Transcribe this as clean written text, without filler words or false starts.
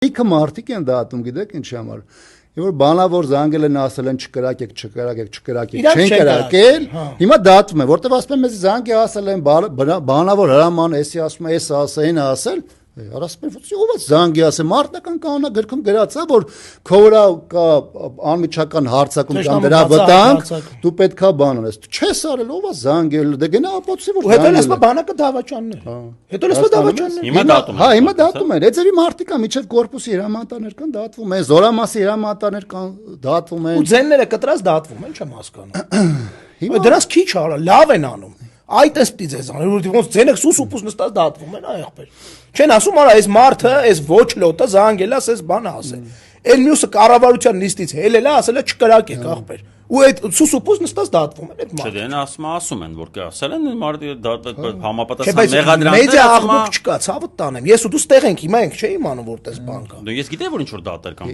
Իքը մարդիկ են դատում, գիտեք ինչի համար։ Որ բանավոր զանգել են ասել են չկրակեք, չեն կրակել, հիմա դատում են, որտեվ ասում են մեզ զանգի ասել են բանավոր հրաման, էսի ասում է, էս ասեն ասել, ասում են ով է զանգի ասել, մարտական կանոնագրքում գրած է, որ քո վրա կա անմիջական հարձակում կամ դրա վտանգ, դու պետքա բան անես, դու չես արել, ով է զանգել, դե գնա ապացուցի որ հետո լսում բանակը դավաճանն է։ Հետո լսում դավաճանն է։ Հիմա դատում են, էցերի մարտիկա միջև կորպուսի հրամանատարներ կան դատվում են, զորամասի հրամանատարներ կան դատվում են։ Ու ձենները կտրած դատվում են, չեմ հասկանում։ Դրանց քիչ արա, լավ են անում։ Այդ էս պիտի ձեզ անել, որ ոնց ձենեք սուս նստած դատվում են, այ ախպեր։ Չեն ասում արա, այս մարդը, այս ոչ լոտը զանգել է, ասես բան ասել։ Այն մյուսը կառավարության նիստից հելել է, ասել է չկրակեք ախպեր։ Ու այդ սուս նստած դատվում են այդ մարդը։ Չէ, դեն ասում են, որ ասել են մարդը համապատասխան մեղադրանքներ։ Մեդիա աղմուկ չկա, ցավը տանեմ։ Ես ու դու ստեղ ենք, հիմա ենք, չէ՞ իմանում որտես բան կա։ Դու ես գիտեի որ ինչ որ դատեր կան։